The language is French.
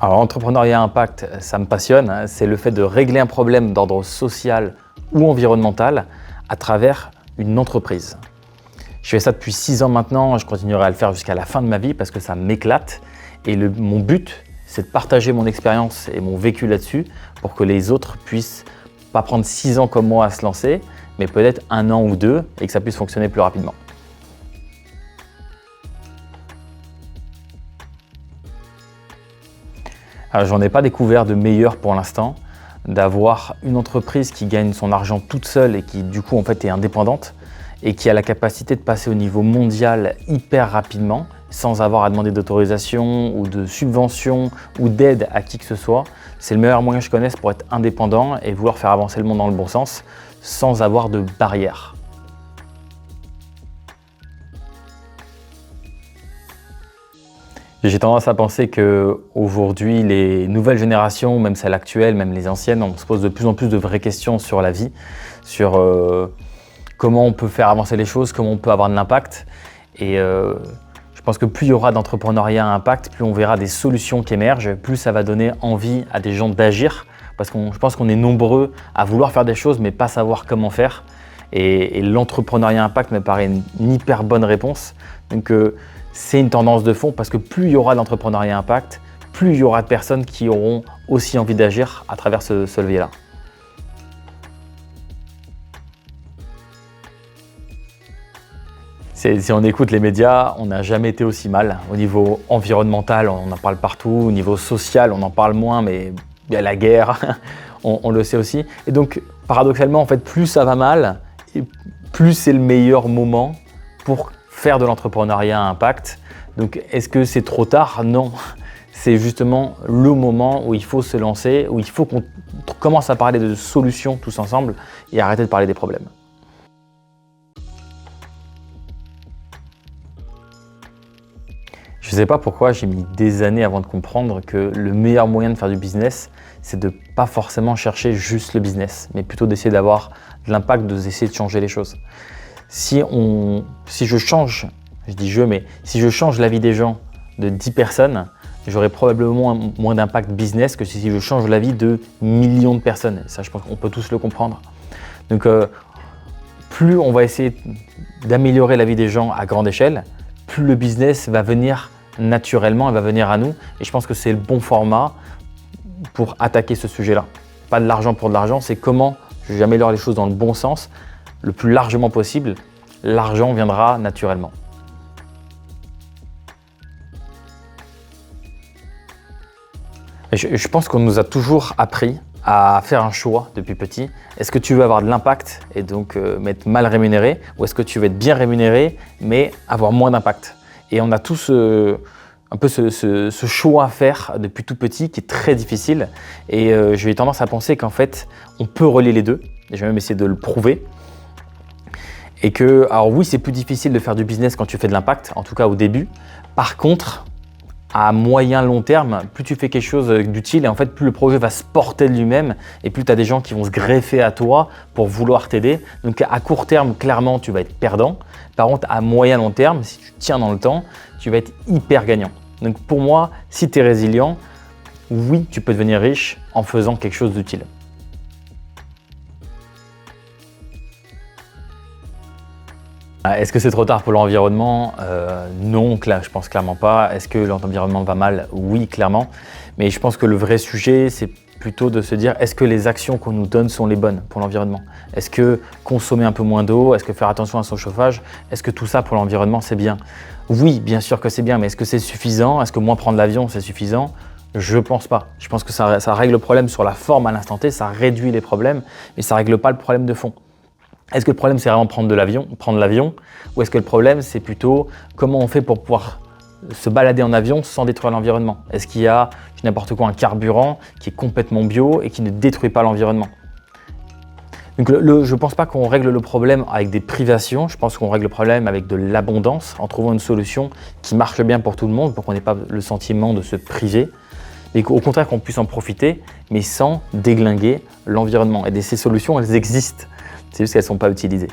Alors, l'entrepreneuriat impact, ça me passionne, hein. C'est le fait de régler un problème d'ordre social ou environnemental à travers une entreprise. Je fais ça depuis 6 ans maintenant, je continuerai à le faire jusqu'à la fin de ma vie parce que ça m'éclate. Et mon but, c'est de partager mon expérience et mon vécu là-dessus pour que les autres puissent pas prendre 6 ans comme moi à se lancer, mais peut-être 1 an ou 2 et que ça puisse fonctionner plus rapidement. Alors, j'en ai pas découvert de meilleur pour l'instant. D'avoir une entreprise qui gagne son argent toute seule et qui du coup en fait est indépendante et qui a la capacité de passer au niveau mondial hyper rapidement sans avoir à demander d'autorisation ou de subvention ou d'aide à qui que ce soit. C'est le meilleur moyen que je connaisse pour être indépendant et vouloir faire avancer le monde dans le bon sens sans avoir de barrières. J'ai tendance à penser qu'aujourd'hui, les nouvelles générations, même celles actuelles, même les anciennes, on se pose de plus en plus de vraies questions sur la vie, sur comment on peut faire avancer les choses, comment on peut avoir de l'impact. Et je pense que plus il y aura d'entrepreneuriat à impact, plus on verra des solutions qui émergent, plus ça va donner envie à des gens d'agir. Parce que je pense qu'on est nombreux à vouloir faire des choses, mais pas savoir comment faire. Et l'entrepreneuriat impact me paraît une hyper bonne réponse. Donc, c'est une tendance de fond parce que plus il y aura d'entrepreneuriat impact, plus il y aura de personnes qui auront aussi envie d'agir à travers ce levier-là. Si on écoute les médias, on n'a jamais été aussi mal. Au niveau environnemental, on en parle partout. Au niveau social, on en parle moins, mais il y a la guerre, on le sait aussi. Et donc, paradoxalement, en fait, plus ça va mal, et plus c'est le meilleur moment pour faire de l'entrepreneuriat à impact. Donc, est-ce que c'est trop tard? Non. C'est justement le moment où il faut se lancer, où il faut qu'on commence à parler de solutions tous ensemble et arrêter de parler des problèmes. Je ne sais pas pourquoi j'ai mis des années avant de comprendre que le meilleur moyen de faire du business, c'est de ne pas forcément chercher juste le business, mais plutôt d'essayer d'avoir de l'impact, d'essayer de changer les choses. Si je change, je dis mais si je change la vie des gens de 10 personnes, j'aurai probablement moins d'impact business que si je change la vie de millions de personnes. Ça, je pense qu'on peut tous le comprendre. Donc, plus on va essayer d'améliorer la vie des gens à grande échelle, plus le business va venir naturellement, il va venir à nous. Et je pense que c'est le bon format pour attaquer ce sujet-là. Pas de l'argent pour de l'argent, c'est comment j'améliore les choses dans le bon sens, le plus largement possible. L'argent viendra naturellement. Je pense qu'on nous a toujours appris à faire un choix depuis petit. Est-ce que tu veux avoir de l'impact et donc être mal rémunéré, ou est-ce que tu veux être bien rémunéré mais avoir moins d'impact? Et on a tous un peu ce choix à faire depuis tout petit qui est très difficile. Et j'ai tendance à penser qu'en fait, on peut relier les deux. Et j'ai même essayé de le prouver. Et que, alors oui, c'est plus difficile de faire du business quand tu fais de l'impact, en tout cas au début. Par contre, à moyen long terme, plus tu fais quelque chose d'utile et en fait plus le projet va se porter de lui-même et plus tu as des gens qui vont se greffer à toi pour vouloir t'aider. Donc à court terme, clairement, tu vas être perdant. Par contre, à moyen long terme, si tu tiens dans le temps, tu vas être hyper gagnant. Donc pour moi, si tu es résilient, oui, tu peux devenir riche en faisant quelque chose d'utile. Est-ce que c'est trop tard pour l'environnement? Non, je pense clairement pas. Est-ce que l'environnement va mal? Oui, clairement. Mais je pense que le vrai sujet, c'est plutôt de se dire, est-ce que les actions qu'on nous donne sont les bonnes pour l'environnement? Est-ce que consommer un peu moins d'eau? Est-ce que faire attention à son chauffage? Est-ce que tout ça pour l'environnement, c'est bien? Oui, bien sûr que c'est bien, mais est-ce que c'est suffisant? Est-ce que moins prendre l'avion, c'est suffisant? Je pense pas. Je pense que ça règle le problème sur la forme à l'instant T, ça réduit les problèmes, mais ça règle pas le problème de fond. Est-ce que le problème, c'est vraiment prendre l'avion, ou est-ce que le problème, c'est plutôt comment on fait pour pouvoir se balader en avion sans détruire l'environnement? Est-ce qu'il y a n'importe quoi, un carburant qui est complètement bio et qui ne détruit pas l'environnement? Donc je ne pense pas qu'on règle le problème avec des privations, je pense qu'on règle le problème avec de l'abondance, en trouvant une solution qui marche bien pour tout le monde, pour qu'on n'ait pas le sentiment de se priver, et qu'au contraire qu'on puisse en profiter, mais sans déglinguer l'environnement. Et ces solutions, elles existent. C'est juste qu'elles ne sont pas utilisées.